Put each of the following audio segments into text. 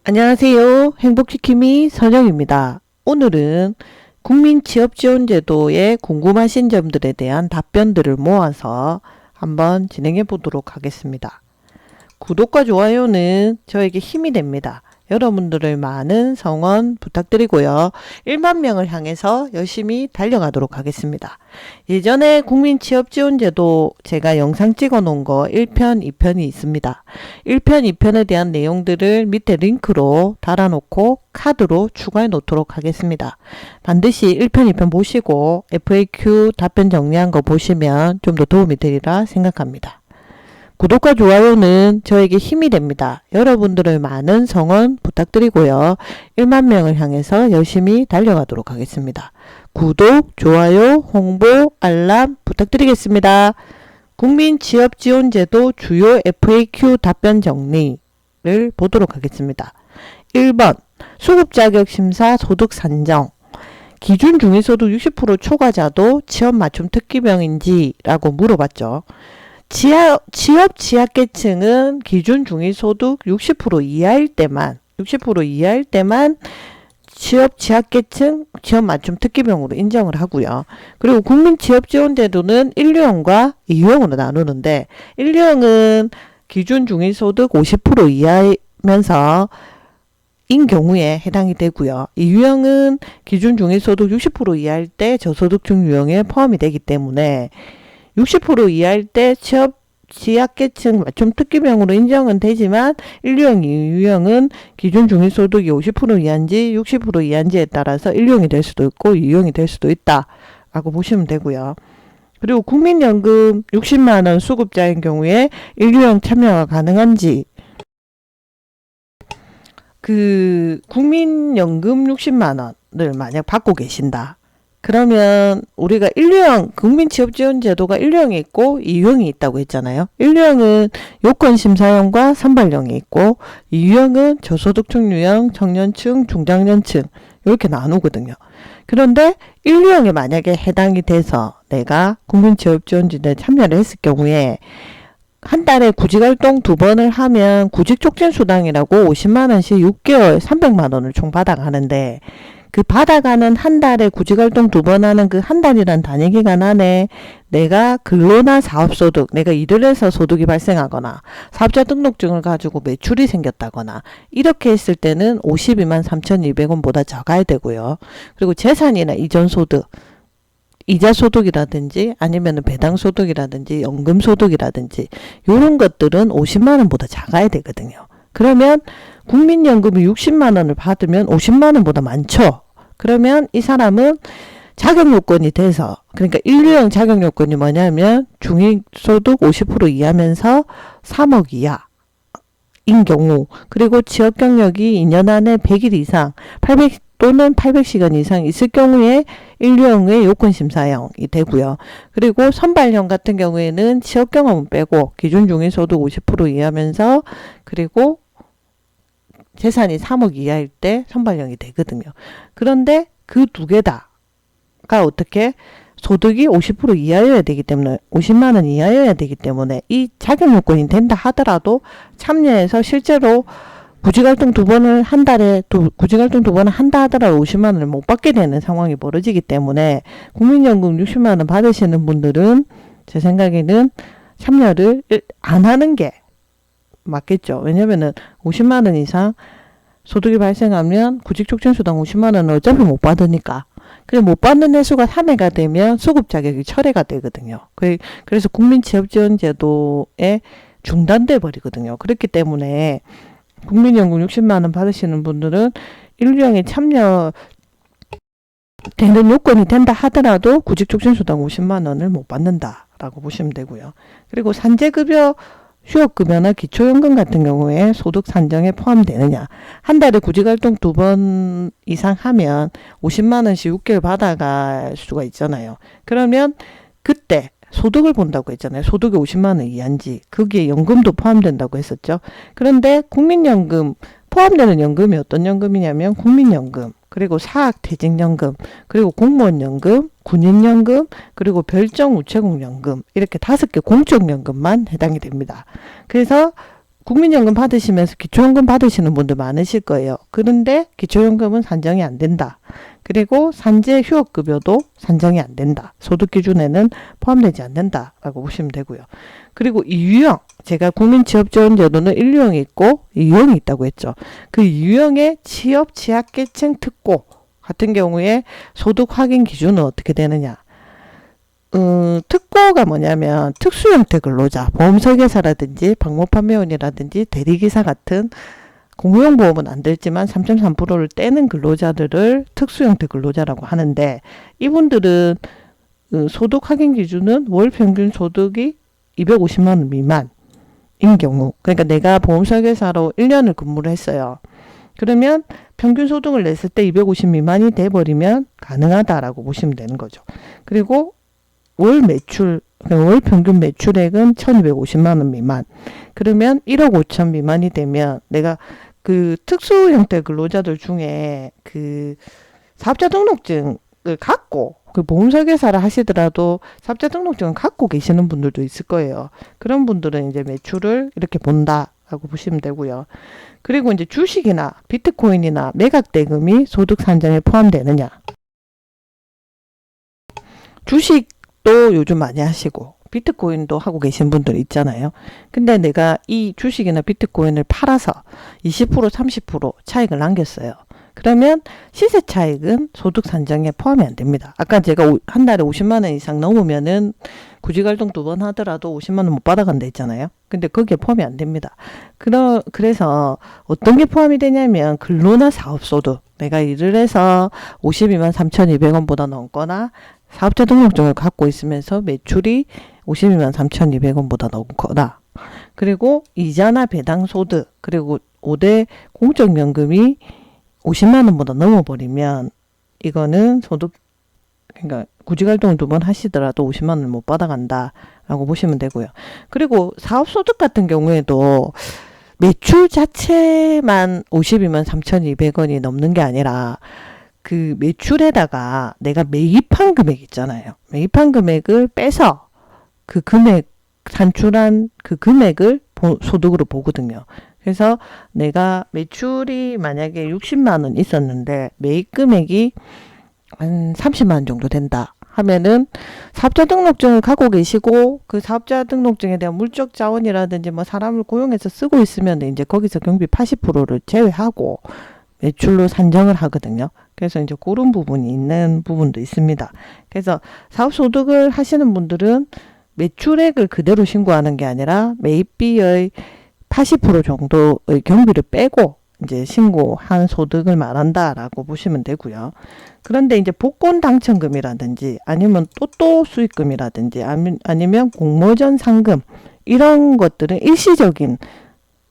안녕하세요. 행복지킴이 선영입니다. 오늘은 국민취업지원제도에 궁금하신 점들에 대한 답변들을 모아서 한번 진행해 보도록 하겠습니다. 구독과 좋아요는 저에게 힘이 됩니다. 여러분들의 많은 성원 부탁드리고요. 1만 명을 향해서 열심히 달려가도록 하겠습니다. 예전에 국민취업지원제도 제가 영상 찍어 놓은 거 1편, 2편이 있습니다. 1편, 2편에 대한 내용들을 밑에 링크로 달아놓고 카드로 추가해 놓도록 하겠습니다. 반드시 1편, 2편 보시고 FAQ 답변 정리한 거 보시면 좀 더 도움이 되리라 생각합니다. 구독과 좋아요는 저에게 힘이 됩니다. 여러분들의 많은 성원 부탁드리고요. 1만 명을 향해서 열심히 달려가도록 하겠습니다. 구독, 좋아요, 홍보, 알람 부탁드리겠습니다. 국민취업지원제도 주요 FAQ 답변 정리를 보도록 하겠습니다. 1번 수급자격심사 소득 산정 기준 중위소득 60% 초과자도 취업 맞춤 특기병인지 라고 물어봤죠. 취업 취약계층은 기준 중위소득 60% 이하일 때만 취업 취약계층 취업 맞춤 특기병으로 인정을 하고요. 그리고 국민취업지원제도는 1류형과 2유형으로 나누는데 1류형은 기준 중위소득 50% 이하면서 인 경우에 해당이 되고요. 2유형은 기준 중위소득 60% 이하일 때 저소득층 유형에 포함이 되기 때문에 60% 이하일 때 취업 취약계층 맞춤 특기병으로 인정은 되지만 1유형, 2유형은 기준 중위소득이 50% 이하인지 60% 이하인지에 따라서 1유형이 될 수도 있고 2유형이 될 수도 있다 라고 보시면 되고요. 그리고 국민연금 60만원 수급자인 경우에 1유형 참여가 가능한지 국민연금 60만원을 만약 받고 계신다. 그러면 우리가 1류형 국민취업지원제도가 1류형이 있고 2유형이 있다고 했잖아요. 1류형은 요건심사형과 선발형이 있고 2유형은 저소득층 유형, 청년층, 중장년층 이렇게 나누거든요. 그런데 1류형에 만약에 해당이 돼서 내가 국민취업지원제도에 참여를 했을 경우에 한 달에 구직활동 2번을 하면 구직촉진수당이라고 50만원씩 6개월 300만원을 총 받아가는데 그 받아가는 한 달에 구직활동 2번 하는 그 한 달이란 단위기간 안에 내가 근로나 사업소득, 내가 일을 해서 소득이 발생하거나 사업자 등록증을 가지고 매출이 생겼다거나 이렇게 했을 때는 52만 3,200원보다 적어야 되고요. 그리고 재산이나 이전소득, 이자소득이라든지 아니면 배당소득이라든지 연금소득이라든지 이런 것들은 50만원보다 작아야 되거든요. 그러면 국민연금이 60만원을 받으면 50만원보다 많죠. 그러면 이 사람은 자격요건이 돼서 그러니까 1류형 자격요건이 뭐냐면 중위소득 50% 이하면서 3억 이하인 경우 그리고 취업경력이 2년 안에 100일 이상 800 또는 800시간 이상 있을 경우에 1류형의 요건심사형이 되고요. 그리고 선발형 같은 경우에는 취업경험은 빼고 기준 중위소득 50% 이하면서 그리고 재산이 3억 이하일 때 선발형이 되거든요. 그런데 그 두 개 다가 어떻게 소득이 50% 이하여야 되기 때문에 50만원 이하여야 되기 때문에 이 자격요건이 된다 하더라도 참여해서 실제로 구직활동 2번을 한 달에 구직활동 2번을 한다 하더라도 50만원을 못 받게 되는 상황이 벌어지기 때문에 국민연금 60만원 받으시는 분들은 제 생각에는 참여를 안 하는 게 맞겠죠. 왜냐면은 50만원 이상 소득이 발생하면 구직촉진수당 50만원은 어차피 못 받으니까. 그래 못 받는 횟수가 3회가 되면 수급 자격이 철회가 되거든요. 그래서 국민취업지원제도에 중단돼 버리거든요. 그렇기 때문에 국민연금 60만원 받으시는 분들은 1류형에 참여 되는 요건이 된다 하더라도 구직촉진수당 50만원을 못 받는다라고 보시면 되고요. 그리고 산재급여 휴업급여나 기초연금 같은 경우에 소득 산정에 포함되느냐. 한 달에 구직활동 2번 이상 하면 50만원씩 6개월 받아갈 수가 있잖아요. 그러면 그때 소득을 본다고 했잖아요. 소득이 50만원 이하인지 거기에 연금도 포함된다고 했었죠. 그런데 국민연금 포함되는 연금이 어떤 연금이냐면 국민연금 그리고 사학퇴직연금 그리고 공무원연금 군인연금 그리고 별정우체국연금 이렇게 5개 공적연금만 해당이 됩니다. 그래서 국민연금 받으시면서 기초연금 받으시는 분들 많으실 거예요. 그런데 기초연금은 산정이 안 된다. 그리고 산재 휴업급여도 산정이 안 된다. 소득 기준에는 포함되지 않는다라고 보시면 되고요. 그리고 이 유형, 제가 국민취업지원제도는 1유형이 있고 2유형이 있다고 했죠. 그 2유형의 취업 취약계층 특고 같은 경우에 소득 확인 기준은 어떻게 되느냐. 특고가 뭐냐면 특수형태 근로자, 보험설계사라든지 방목판매원이라든지 대리기사 같은 공무용 보험은 안 들지만 3.3%를 떼는 근로자들을 특수형태 근로자라고 하는데, 이분들은 소득 확인 기준은 월 평균 소득이 250만 원 미만인 경우, 그러니까 내가 보험설계사로 1년을 근무를 했어요. 그러면 평균 소득을 냈을 때 250 미만이 돼버리면 가능하다라고 보시면 되는 거죠. 그리고 월 매출, 월 평균 매출액은 1250만 원 미만. 그러면 1억 5천 미만이 되면 내가 그 특수 형태 근로자들 중에 그 사업자 등록증을 갖고 그 보험설계사를 하시더라도 사업자 등록증을 갖고 계시는 분들도 있을 거예요. 그런 분들은 이제 매출을 이렇게 본다라고 보시면 되고요. 그리고 이제 주식이나 비트코인이나 매각 대금이 소득 산정에 포함되느냐. 주식도 요즘 많이 하시고 비트코인도 하고 계신 분들 있잖아요. 근데 내가 이 주식이나 비트코인을 팔아서 20% 30% 차익을 남겼어요. 그러면 시세 차익은 소득 산정에 포함이 안 됩니다. 아까 제가 한 달에 50만 원 이상 넘으면은 구직활동 2번 하더라도 50만 원 못 받아간다 했잖아요. 근데 거기에 포함이 안 됩니다. 그래서 어떤 게 포함이 되냐면 근로나 사업소득. 내가 일을 해서 52만 3,200원보다 넘거나 사업자 등록증을 갖고 있으면서 매출이 52만 3,200원보다 넘거나, 그리고 이자나 배당 소득, 그리고 5대 공적연금이 50만 원보다 넘어버리면 이거는 소득, 그러니까 구직활동을 2번 하시더라도 50만 원을 못 받아간다라고 보시면 되고요. 그리고 사업소득 같은 경우에도 매출 자체만 52만 3,200원이 넘는 게 아니라 그 매출에다가 내가 매입한 금액 있잖아요. 매입한 금액을 빼서 그 금액, 산출한 그 금액을 소득으로 보거든요. 그래서 내가 매출이 만약에 60만 원 있었는데 매입 금액이 한 30만 원 정도 된다 하면은 사업자 등록증을 갖고 계시고 그 사업자 등록증에 대한 물적 자원이라든지 뭐 사람을 고용해서 쓰고 있으면 이제 거기서 경비 80%를 제외하고 매출로 산정을 하거든요. 그래서 이제 그런 부분이 있는 부분도 있습니다. 그래서 사업소득을 하시는 분들은 매출액을 그대로 신고하는 게 아니라 매입비의 80% 정도의 경비를 빼고 이제 신고한 소득을 말한다라고 보시면 되고요. 그런데 이제 복권 당첨금이라든지 아니면 또또 수익금이라든지 아니면 공모전 상금, 이런 것들은 일시적인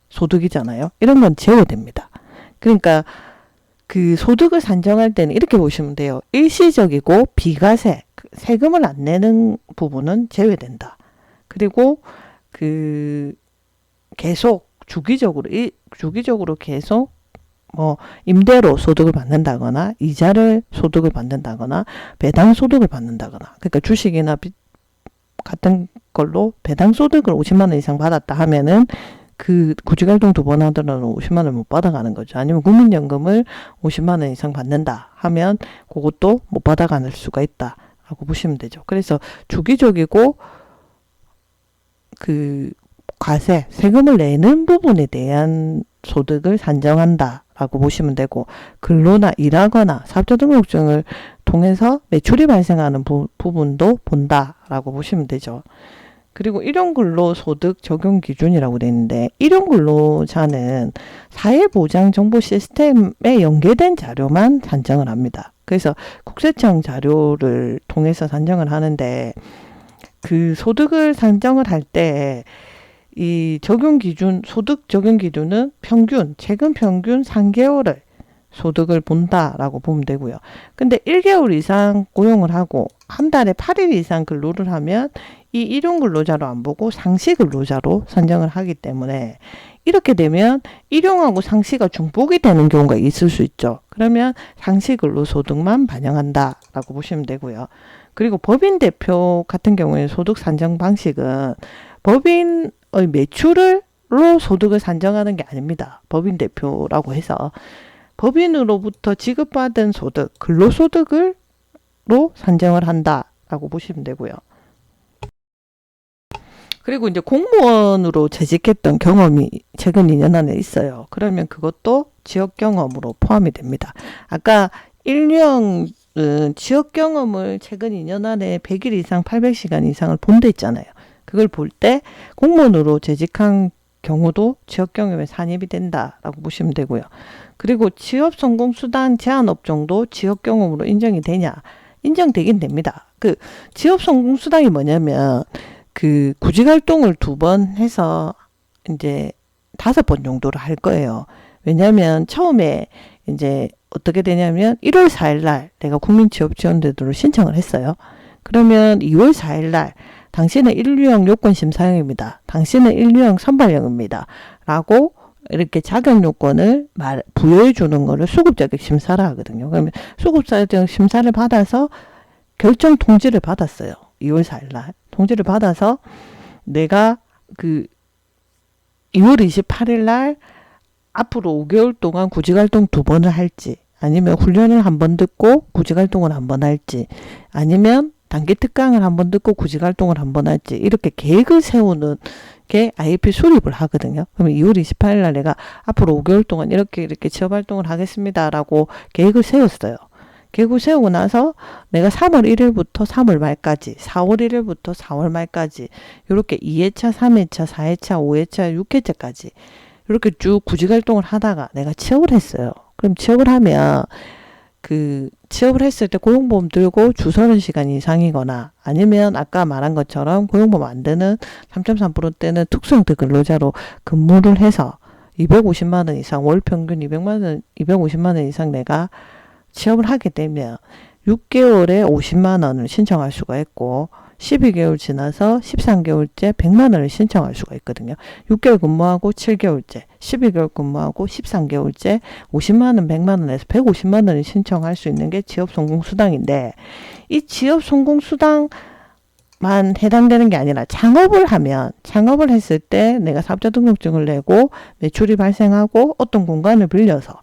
소득이잖아요. 이런 건 제외됩니다. 그러니까 그 소득을 산정할 때는 이렇게 보시면 돼요. 일시적이고 비과세, 세금을 안 내는 부분은 제외된다. 그리고 그 계속 주기적으로 계속 뭐 임대로 소득을 받는다거나 이자를 소득을 받는다거나 배당 소득을 받는다거나, 그러니까 주식이나 같은 걸로 배당 소득을 50만 원 이상 받았다 하면은 그 구직활동 2번 하더라도 50만 원 못 받아가는 거죠. 아니면 국민연금을 50만 원 이상 받는다 하면 그것도 못 받아가는 수가 있다라고 보시면 되죠. 그래서 주기적이고 그 과세, 세금을 내는 부분에 대한 소득을 산정한다라고 보시면 되고, 근로나 일하거나 사업자 등록증을 통해서 매출이 발생하는 부분도 본다라고 보시면 되죠. 그리고 일용근로소득 적용 기준이라고 되어 있는데, 일용근로자는 사회보장정보 시스템에 연계된 자료만 산정을 합니다. 그래서 국세청 자료를 통해서 산정을 하는데, 그 소득을 산정을 할 때 이 적용 기준, 소득 적용 기준은 평균, 최근 평균 3개월을 소득을 본다라고 보면 되고요. 근데 1개월 이상 고용을 하고 한 달에 8일 이상 근로를 하면 이 일용 근로자로 안 보고 상시 근로자로 산정을 하기 때문에, 이렇게 되면 일용하고 상시가 중복이 되는 경우가 있을 수 있죠. 그러면 상시 근로소득만 반영한다라고 보시면 되고요. 그리고 법인 대표 같은 경우에 소득 산정 방식은 법인의 매출로 소득을 산정하는 게 아닙니다. 법인 대표라고 해서 법인으로부터 지급받은 소득, 근로소득으로 산정을 한다라고 보시면 되고요. 그리고 이제 공무원으로 재직했던 경험이 최근 2년 안에 있어요. 그러면 그것도 지역 경험으로 포함이 됩니다. 아까 1령은 지역 경험을 최근 2년 안에 100일 이상 800시간 이상을 본다 했잖아요. 그걸 볼 때 공무원으로 재직한 경우도 지역 경험에 산입이 된다라고 보시면 되고요. 그리고 취업 성공 수당 제한 업종도 지역 경험으로 인정이 되냐? 인정되긴 됩니다. 그 취업 성공 수당이 뭐냐면 그 구직 활동을 2번 해서 이제 5번 정도를 할 거예요. 왜냐하면 처음에 이제 어떻게 되냐면 1월 4일 날 내가 국민취업지원제도를 신청을 했어요. 그러면 2월 4일 날 당신은 1류형 요건 심사형입니다. 당신은 1류형 선발형입니다. 라고 이렇게 자격 요건을 부여해 주는 거를 수급자격 심사를 하거든요. 그러면 수급자격 심사를 받아서 결정 통지를 받았어요. 2월 4일 날 통지를 받아서 내가 그 2월 28일 날 앞으로 5개월 동안 구직활동 2번을 할지, 아니면 훈련을 1번 듣고 구직활동을 1번 할지, 아니면 단기 특강을 1번 듣고 구직활동을 1번 할지, 이렇게 계획을 세우는 게 IEP 수립을 하거든요. 그러면 2월 28일 날 내가 앞으로 5개월 동안 이렇게 취업활동을 하겠습니다라고 계획을 세웠어요. 계획을 세우고 나서 내가 3월 1일부터 3월 말까지, 4월 1일부터 4월 말까지 이렇게 2회차, 3회차, 4회차, 5회차, 6회차까지 이렇게 쭉 구직활동을 하다가 내가 취업을 했어요. 그럼 취업을 하면 그 취업을 했을 때 고용보험 들고 주 30시간 이상이거나, 아니면 아까 말한 것처럼 고용보험 안 되는 3.3%대는 특수형태 근로자로 근무를 해서 250만 원 이상, 월 평균 250만 원 이상 내가 취업을 하게 되면 6개월에 50만 원을 신청할 수가 있고, 12개월 지나서 13개월째 100만 원을 신청할 수가 있거든요. 6개월 근무하고 7개월째, 12개월 근무하고 13개월째 50만 원, 100만 원에서 150만 원을 신청할 수 있는 게 지역성공수당인데, 이 지역성공수당만 해당되는 게 아니라 창업을 했을 때 내가 사업자 등록증을 내고 매출이 발생하고 어떤 공간을 빌려서,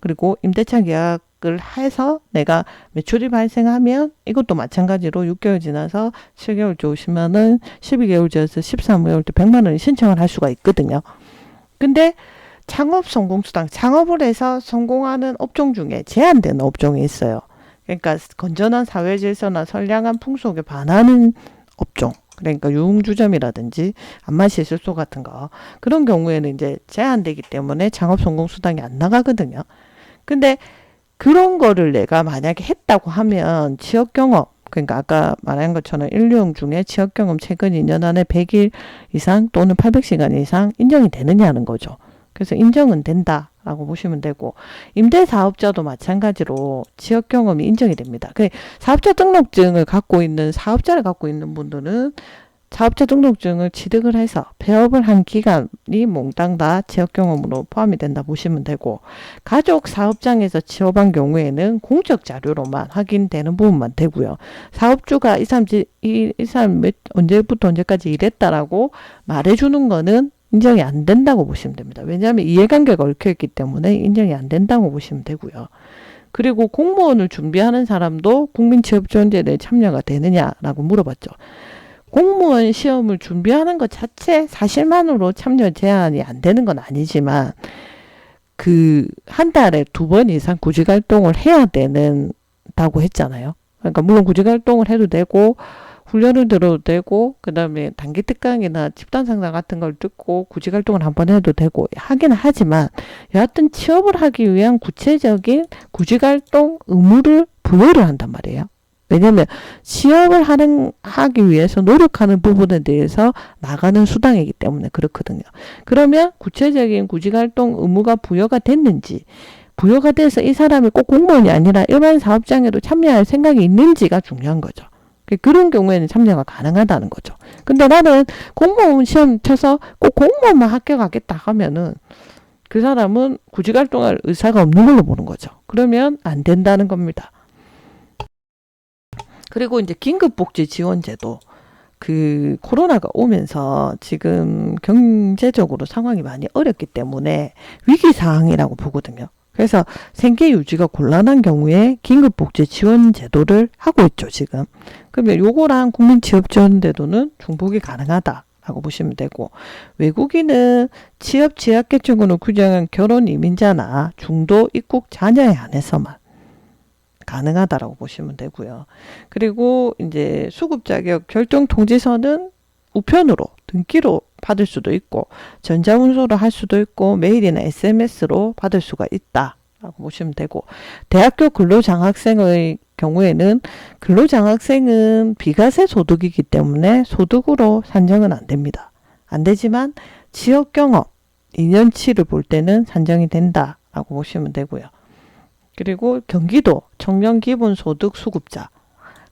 그리고 임대차 계약을 해서 내가 매출이 발생하면 이것도 마찬가지로 6개월 지나서 7개월째 50만 원, 12개월째에서 13개월째 100만 원을 신청을 할 수가 있거든요. 근데 창업 성공수당, 창업을 해서 성공하는 업종 중에 제한되는 업종이 있어요. 그러니까 건전한 사회질서나 선량한 풍속에 반하는 업종, 그러니까 유흥주점이라든지 안마시술소 같은 거, 그런 경우에는 이제 제한되기 때문에 창업 성공수당이 안 나가거든요. 근데 그런 거를 내가 만약에 했다고 하면 지역경험, 그러니까 아까 말한 것처럼 1류형 중에 지역경험 최근 2년 안에 100일 이상 또는 800시간 이상 인정이 되느냐는 거죠. 그래서 인정은 된다라고 보시면 되고, 임대사업자도 마찬가지로 지역경험이 인정이 됩니다. 사업자 등록증을 갖고 있는, 사업자를 갖고 있는 분들은 사업자 등록증을 취득을 해서 폐업을 한 기간이 몽땅 다 지역경험으로 포함이 된다 보시면 되고, 가족 사업장에서 취업한 경우에는 공적 자료로만 확인되는 부분만 되고요. 사업주가 이 사람 언제부터 언제까지 일했다라고 말해주는 거는 인정이 안 된다고 보시면 됩니다. 왜냐하면 이해관계가 얽혀있기 때문에 인정이 안 된다고 보시면 되고요. 그리고 공무원을 준비하는 사람도 국민취업지원제도에 참여가 되느냐라고 물어봤죠. 공무원 시험을 준비하는 것 자체 사실만으로 참여 제한이 안 되는 건 아니지만, 한 달에 2번 이상 구직활동을 해야 된다고 했잖아요. 그러니까 물론 구직활동을 해도 되고 훈련을 들어도 되고, 그 다음에 단기 특강이나 집단 상담 같은 걸 듣고 구직활동을 한번 해도 되고 하긴 하지만, 여하튼 취업을 하기 위한 구체적인 구직활동 의무를 부여를 한단 말이에요. 왜냐면 취업을 하기 위해서 노력하는 부분에 대해서 나가는 수당이기 때문에 그렇거든요. 그러면 구체적인 구직활동 의무가 부여가 됐는지, 부여가 돼서 이 사람이 꼭 공무원이 아니라 일반 사업장에도 참여할 생각이 있는지가 중요한 거죠. 그런 경우에는 참여가 가능하다는 거죠. 근데 나는 공무원 시험 쳐서 꼭 공무원만 합격하겠다 하면은 그 사람은 구직활동할 의사가 없는 걸로 보는 거죠. 그러면 안 된다는 겁니다. 그리고 이제 긴급복지 지원제도, 그 코로나가 오면서 지금 경제적으로 상황이 많이 어렵기 때문에 위기 상황이라고 보거든요. 그래서 생계 유지가 곤란한 경우에 긴급복지 지원 제도를 하고 있죠, 지금. 그러면 요거랑 국민취업지원제도는 중복이 가능하다라고 보시면 되고, 외국인은 취업 취약계층으로 규정한 결혼 이민자나 중도 입국 자녀에 한해서만 가능하다라고 보시면 되고요. 그리고 이제 수급 자격 결정 통지서는 우편으로 등기로 받을 수도 있고 전자문서로 할 수도 있고 메일이나 SMS로 받을 수가 있다라고 보시면 되고, 대학교 근로장학생의 경우에는 근로장학생은 비과세 소득이기 때문에 소득으로 산정은 안 됩니다. 안 되지만 지역 경험 2년치를 볼 때는 산정이 된다라고 보시면 되고요. 그리고 경기도 청년 기본소득 수급자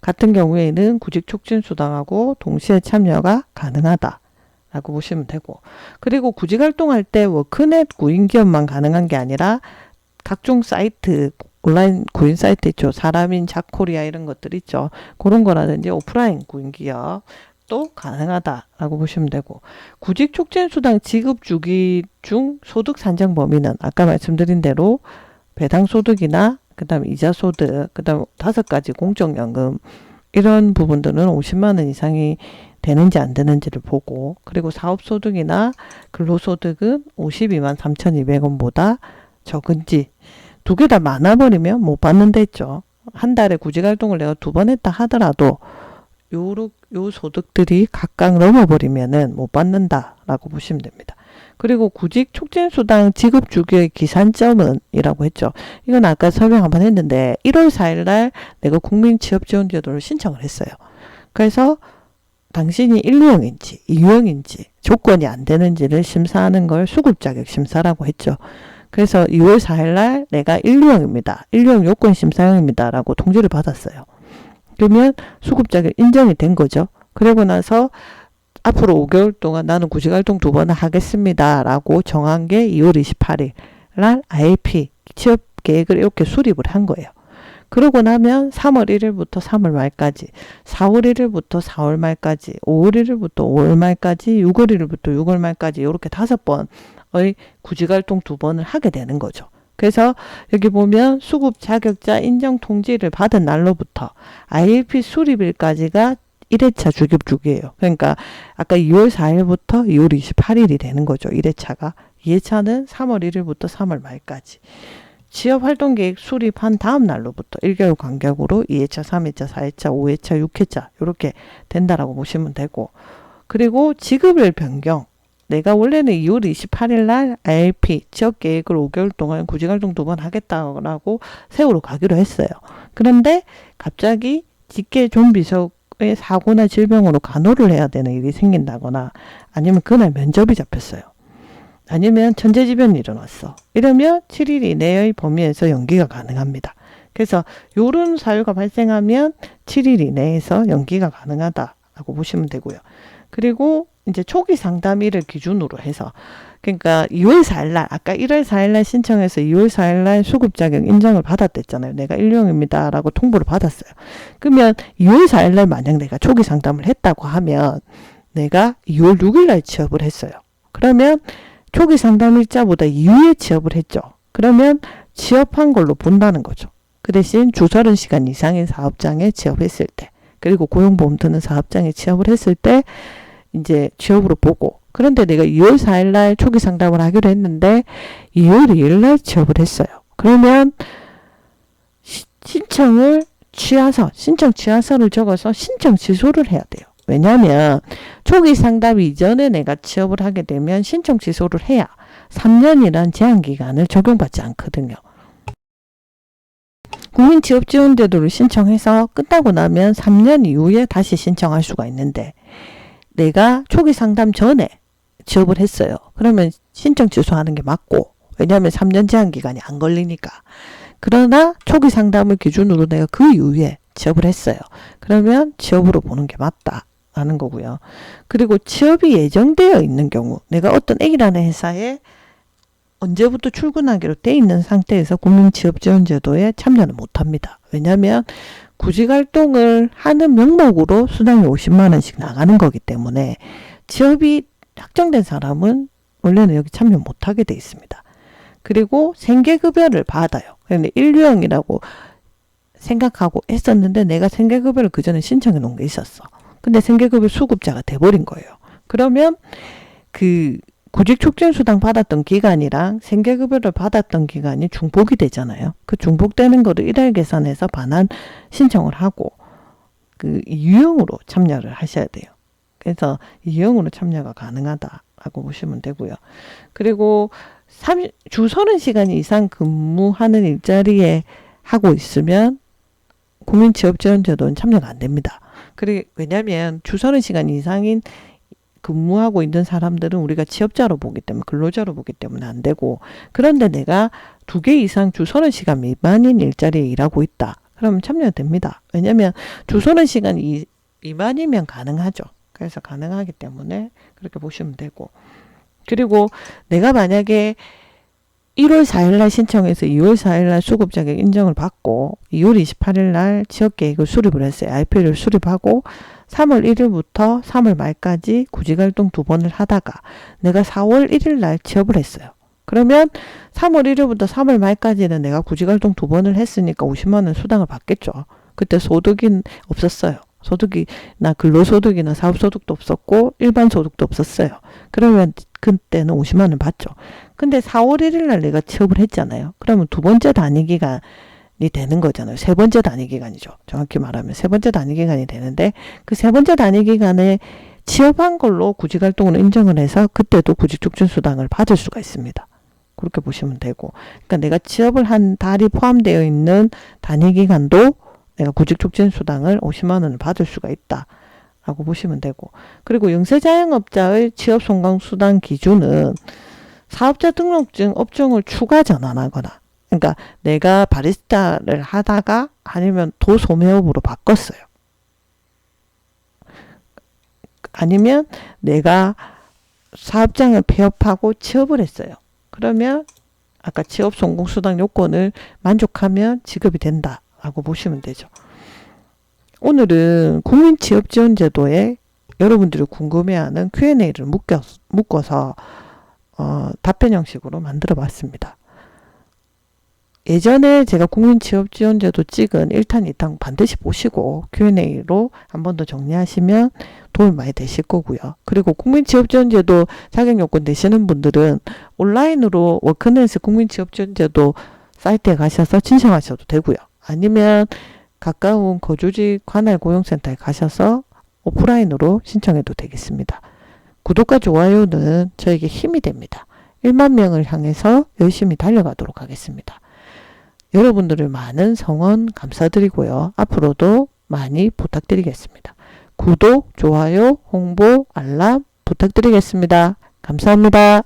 같은 경우에는 구직촉진수당하고 동시에 참여가 가능하다라고 보시면 되고, 그리고 구직활동할 때 워크넷 구인 기업만 가능한 게 아니라 각종 사이트, 온라인 구인 사이트 있죠. 사람인 자코리아 이런 것들 있죠. 그런 거라든지 오프라인 구인 기업 또 가능하다라고 보시면 되고, 구직촉진수당 지급 주기 중 소득 산정 범위는 아까 말씀드린 대로 배당소득이나 그다음 이자소득, 그다음 5가지 공적연금 이런 부분들은 50만 원 이상이 되는지 안 되는지를 보고, 그리고 사업소득이나 근로소득은 52만 3,200원보다 적은지, 두 개 다 많아버리면 못 받는다 했죠. 한 달에 구직활동을 내가 2번 했다 하더라도 요 소득들이 각각 넘어버리면은 못 받는다라고 보시면 됩니다. 그리고 구직촉진수당 지급 주기의 기산점은 이라고 했죠. 이건 아까 설명 한번 했는데 1월 4일 날 내가 국민취업지원제도를 신청을 했어요. 그래서 당신이 1유형인지 2유형인지 조건이 안 되는지를 심사하는 걸 수급자격 심사라고 했죠. 그래서 2월 4일 날 내가 1유형입니다. 1유형 요건 심사형입니다. 라고 통지를 받았어요. 그러면 수급자격 인정이 된 거죠. 그러고 나서 앞으로 5개월 동안 나는 구직활동 2번을 하겠습니다. 라고 정한 게 2월 28일 날 IAP 취업 계획을 이렇게 수립을 한 거예요. 그러고 나면 3월 1일부터 3월 말까지, 4월 1일부터 4월 말까지, 5월 1일부터 5월 말까지, 6월 1일부터 6월 말까지 이렇게 5번의 구직활동 2번을 하게 되는 거죠. 그래서 여기 보면 수급 자격자 인정 통지를 받은 날로부터 IAP 수립일까지가 1회차 주급 주기예요. 그러니까 아까 2월 4일부터 2월 28일이 되는 거죠. 1회차가. 2회차는 3월 1일부터 3월 말까지. 취업활동계획 수립한 다음 날로부터 1개월 간격으로 2회차, 3회차, 4회차, 5회차, 6회차 이렇게 된다라고 보시면 되고, 그리고 지급일 변경. 내가 원래는 2월 28일 날 ILP 취업계획을 5개월 동안 구직활동 2번 하겠다고 세우러 가기로 했어요. 그런데 갑자기 직계 좀비석 사고나 질병으로 간호를 해야 되는 일이 생긴다거나 아니면 그날 면접이 잡혔어요. 아니면 천재지변이 일어났어. 이러면 7일 이내의 범위에서 연기가 가능합니다. 그래서 이런 사유가 발생하면 7일 이내에서 연기가 가능하다라고 보시면 되고요. 그리고 이제 초기 상담일을 기준으로 해서, 그러니까 2월 4일날 아까 1월 4일날 신청해서 2월 4일날 수급자격 인정을 받았댔잖아요. 내가 1룡입니다 라고 통보를 받았어요. 그러면 2월 4일날 만약 내가 초기 상담을 했다고 하면 내가 2월 6일날 취업을 했어요. 그러면 초기 상담일자보다 이후에 취업을 했죠. 그러면 취업한 걸로 본다는 거죠. 그 대신 주 30시간 이상의 사업장에 취업했을 때, 그리고 고용보험 드는 사업장에 취업을 했을 때 이제 취업으로 보고, 그런데 내가 2월 4일 날 초기 상담을 하기로 했는데 2월 2일 날 취업을 했어요. 그러면 신청 취하서를 적어서 신청 취소를 해야 돼요. 왜냐하면 초기 상담 이전에 내가 취업을 하게 되면 신청 취소를 해야 3년이란 제한기간을 적용받지 않거든요. 국민취업지원제도를 신청해서 끝나고 나면 3년 이후에 다시 신청할 수가 있는데, 내가 초기 상담 전에 취업을 했어요. 그러면 신청 취소하는 게 맞고, 왜냐하면 3년 제한기간이 안 걸리니까. 그러나 초기 상담을 기준으로 내가 그 이후에 취업을 했어요. 그러면 취업으로 보는 게 맞다라는 거고요. 그리고 취업이 예정되어 있는 경우, 내가 어떤 A라는 회사에 언제부터 출근하기로 돼 있는 상태에서 국민취업지원제도에 참여는 못합니다. 왜냐하면 구직활동을 하는 명목으로 수당이 50만 원씩 나가는 거기 때문에 취업이 확정된 사람은 원래는 여기 참여 못하게 돼 있습니다. 그리고 생계급여를 받아요. 그런데 일류형이라고 생각하고 했었는데 내가 생계급여를 그 전에 신청해 놓은 게 있었어. 근데 생계급여 수급자가 돼버린 거예요. 그러면 그 구직촉진수당 받았던 기간이랑 생계급여를 받았던 기간이 중복이 되잖아요. 그 중복되는 거를 일할 계산해서 반환 신청을 하고 그 유형으로 참여를 하셔야 돼요. 그래서 유형으로 참여가 가능하다라고 보시면 되고요. 그리고 주 30시간 이상 근무하는 일자리에 하고 있으면 국민취업지원제도는 참여가 안 됩니다. 왜냐하면 주 30시간 이상인 근무하고 있는 사람들은 우리가 취업자로 보기 때문에 근로자로 보기 때문에 안 되고, 그런데 내가 2개 이상 주 30시간 미만인 일자리에 일하고 있다. 그러면 참여가 됩니다. 왜냐하면 주 30시간 미만이면 가능하죠. 그래서 가능하기 때문에 그렇게 보시면 되고, 그리고 내가 만약에 1월 4일날 신청해서 2월 4일날 수급 자격 인정을 받고 2월 28일날 지역계획을 수립을 했어요. IP를 수립하고 3월 1일부터 3월 말까지 구직활동 2번을 하다가 내가 4월 1일날 취업을 했어요. 그러면 3월 1일부터 3월 말까지는 내가 구직활동 2번을 했으니까 50만 원 수당을 받겠죠. 그때 소득이 없었어요. 소득이나 근로소득이나 사업소득도 없었고 일반 소득도 없었어요. 그러면 그때는 50만 원 받죠. 근데 4월 1일 날 내가 취업을 했잖아요. 그러면 2번째 단위기간이 되는 거잖아요. 3번째 단위기간이죠. 정확히 말하면 3번째 단위기간이 되는데 그 3번째 단위기간에 취업한 걸로 구직활동을 인정을 해서 그때도 구직촉진수당을 받을 수가 있습니다. 그렇게 보시면 되고, 그러니까 내가 취업을 한 달이 포함되어 있는 단위기간도 내가 구직촉진수당을 50만 원을 받을 수가 있다 라고 보시면 되고, 그리고 영세자영업자의 취업송강수당 기준은 사업자 등록증 업종을 추가 전환하거나, 그러니까 내가 바리스타를 하다가 아니면 도소매업으로 바꿨어요. 아니면 내가 사업장을 폐업하고 취업을 했어요. 그러면 아까 취업송강수당 요건을 만족하면 지급이 된다 라고 보시면 되죠. 오늘은 국민취업지원제도에 여러분들이 궁금해하는 Q&A를 묶어서 답변 형식으로 만들어 봤습니다. 예전에 제가 국민취업지원제도 찍은 1탄, 2탄 반드시 보시고 Q&A로 한 번 더 정리하시면 도움이 많이 되실 거고요. 그리고 국민취업지원제도 자격요건 되시는 분들은 온라인으로 워크넷 국민취업지원제도 사이트에 가셔서 신청하셔도 되고요. 아니면 가까운 거주지 관할 고용센터에 가셔서 오프라인으로 신청해도 되겠습니다. 구독과 좋아요는 저에게 힘이 됩니다. 1만 명을 향해서 열심히 달려가도록 하겠습니다. 여러분들의 많은 성원 감사드리고요. 앞으로도 많이 부탁드리겠습니다. 구독, 좋아요, 홍보, 알람 부탁드리겠습니다. 감사합니다.